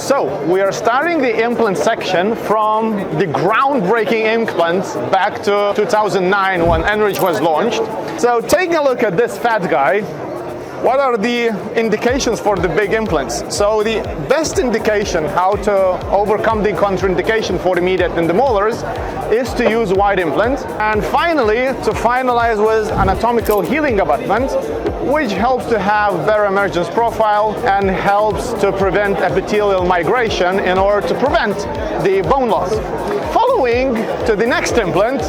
So we are starting the implant section from the groundbreaking implants back to 2009 when AnyRidge was launched. So taking a look at this fat guy, what are the indications for the big implants? So the best indication how to overcome the contraindication for immediate in the molars is to use wide implant. And finally, to finalize with anatomical healing abutment, which helps to have better emergence profile and helps to prevent epithelial migration in order to prevent the bone loss. Following to the next implant,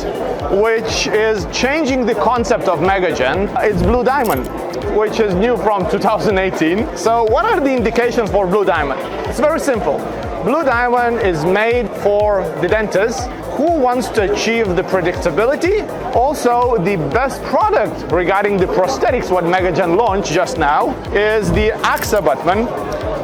which is changing the concept of MegaGen, it's BlueDiamond, which is new from 2018. So what are the indications for BlueDiamond? It's very simple. BlueDiamond is made for the dentist who wants to achieve the predictability. Also, the best product regarding the prosthetics, what MegaGen launched just now, is the AXA Abutment.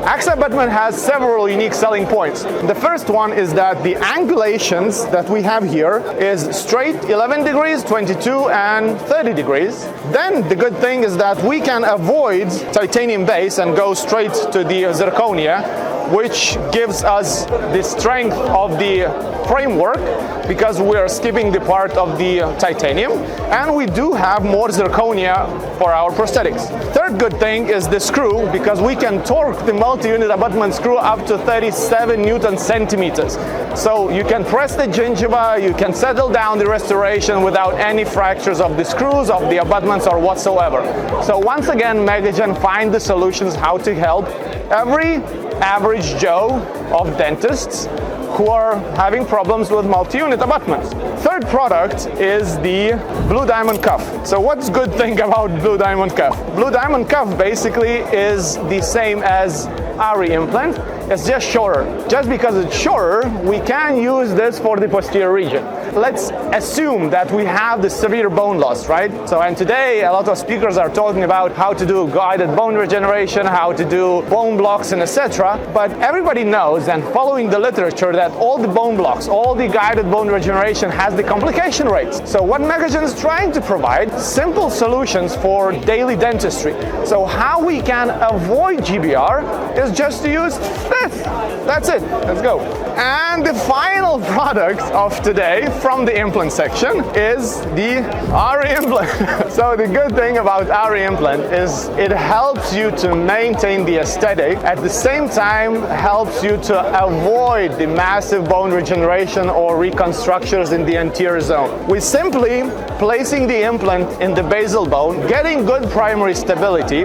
AXA Abutment has several unique selling points. The first one is that the angulations that we have here is straight 11 degrees, 22 and 30 degrees. Then the good thing is that we can avoid titanium base and go straight to the zirconia, which gives us the strength of the framework because we are skipping the part of the titanium, and we do have more zirconia for our prosthetics. Third good thing is the screw, because we can torque the multi-unit abutment screw up to 37 Newton centimeters. So you can press the gingiva, you can settle down the restoration without any fractures of the screws, of the abutments or whatsoever. So once again, MegaGen find the solutions how to help every average Joe of dentists who are having problems with multi-unit abutments. Third product is the BlueDiamond cuff. So what's good thing about BlueDiamond cuff? BlueDiamond cuff basically is the same as ARI implant. It's just shorter. Just because it's shorter, we can use this for the posterior region. Let's assume that we have the severe bone loss, right? So, and today a lot of speakers are talking about how to do guided bone regeneration, how to do bone blocks and etc. But everybody knows, and following the literature, that all the bone blocks, all the guided bone regeneration has the complication rates. So what MegaGen is trying to provide, simple solutions for daily dentistry. So how we can avoid GBR is just to use this. That's it. Let's go. And the final product of today from the implant section is the ARI implant. So the good thing about ARI implant is it helps you to maintain the aesthetic, at the same time helps you to avoid the massive bone regeneration or reconstructions in the anterior zone. We simply placing the implant in the basal bone, getting good primary stability,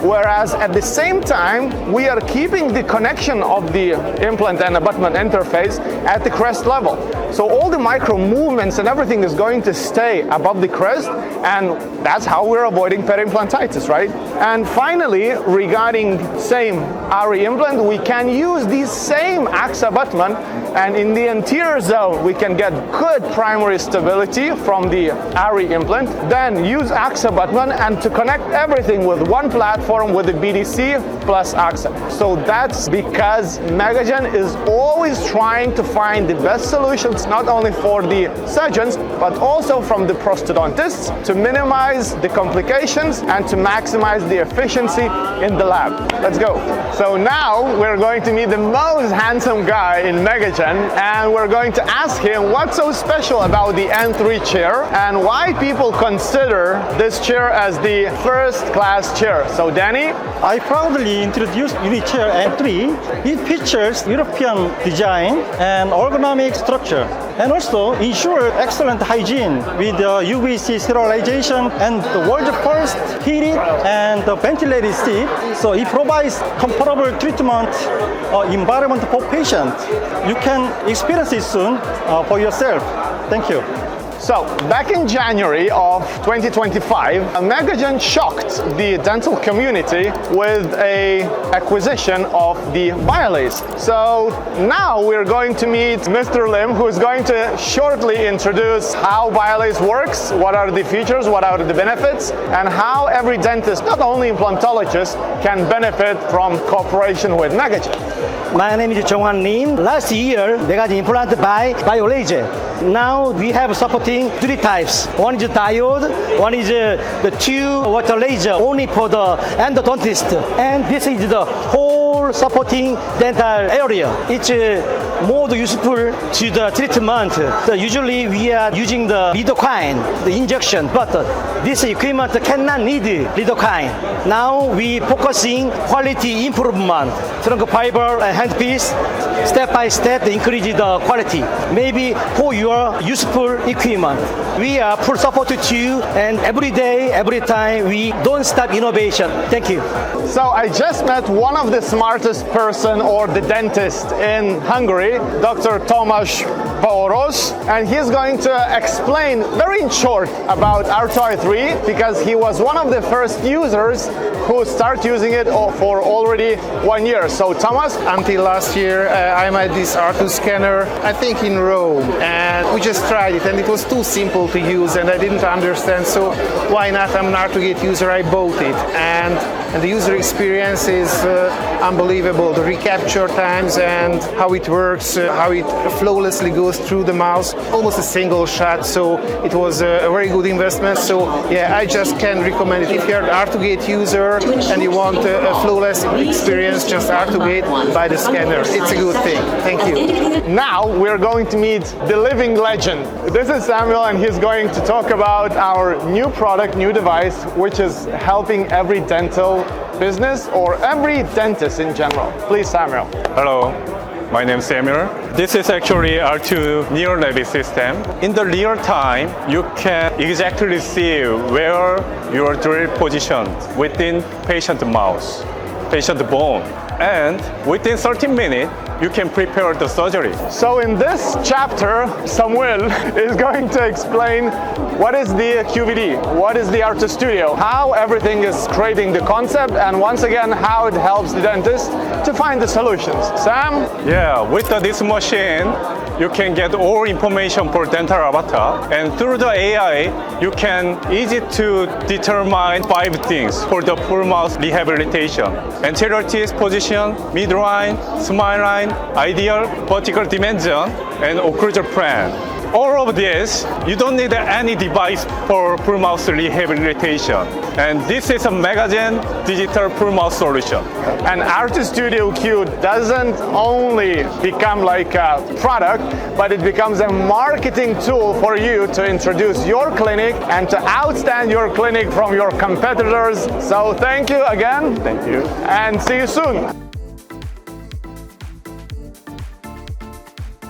whereas at the same time we are keeping the connection of the implant and abutment interface at the crest level. So all the micro movements and everything is going to stay above the crest, and that's how we're avoiding periimplantitis, right? And finally, regarding same ARI implant, we can use the same AXA abutment, and in the anterior zone we can get good primary stability from the ARI implant, then use AXA abutment and to connect everything with one platform with the BDC plus AXA. So that's because MegaGen is always trying to find the best solutions, not only for the surgeons, but also from the prosthodontists, to minimize the complications and to maximize the efficiency in the lab. Let's go. So now we're going to meet the most handsome guy in MegaGen, and we're going to ask him what's so special about the N3 chair and why people consider this chair as the first-class chair. So Danny? I proudly introduced Unichair N3. It features European design and ergonomic structure, and also ensure excellent hygiene with UVC sterilization and the world's first heated and ventilated seat. So it provides comparable treatment environment for patients. You can experience it soon for yourself. Thank you. So, back in January of 2025, MegaGen shocked the dental community with an acquisition of the WaterLase. So, now we're going to meet Mr. Lim, who is going to shortly introduce how WaterLase works, what are the features, what are the benefits, and how every dentist, not only implantologist, can benefit from cooperation with MegaGen. My name is Jong-Wan Lim. Last year, they got implanted by WaterLase. Now we have supporting three types. One is diode, one is the two WaterLase only for the endodontist, and this is the whole all supporting dental area. It's more useful to the treatment. Usually we are using the lidocaine, the injection, but this equipment cannot need lidocaine. Now we focusing quality improvement. Trunk fiber and handpiece, step by step increase the quality. Maybe for your useful equipment. We are full support to you, and every day, every time, we don't stop innovation. Thank you. So I just met one of the smartest person or the dentist in Hungary, Dr. Tomasz Paoros, and he's going to explain very in short about R2i 3 because he was one of the first users who start using it for already 1 year. So Thomas? Until last year, I made this R2 scanner, I think in Rome, and we just tried it, and it was too simple to use, and I didn't understand, so why not? I'm an R2Gate user, I bought it, and the user experience is unbelievable. The recapture times and how it works, how it flawlessly goes through the mouth, almost a single shot, so it was a very good investment. So yeah, I just can recommend it. If you're an R2Gate user and you want a flawless experience, just R2Gate, buy the scanner. It's a good thing. Thank you. Now we're going to meet the living legend. This is Samuel, and he's going to talk about our new product, new device, which is helping every dental business or every dentist in general. Please, Samuel. Hello, my name is Samuel. This is actually R2 Real Navi system. In the real time, you can exactly see where your drill positioned within patient mouth, patient bone. And within 30 minutes, you can prepare the surgery. So in this chapter, Samuel is going to explain what is the QVD, what is the R2 Studio, how everything is creating the concept, and once again, how it helps the dentist to find the solutions. Sam? Yeah, with this machine, you can get all information for dental avatar, and through the AI, you can easy to determine 5 things for the full mouth rehabilitation: anterior teeth position, midline, smile line, ideal vertical dimension, and occlusal plan. All of this, you don't need any device for full mouth rehabilitation. And this is a MegaGen digital full mouth solution. And R2 Studio Q doesn't only become like a product, but it becomes a marketing tool for you to introduce your clinic and to outstand your clinic from your competitors. So thank you again. Thank you. And see you soon.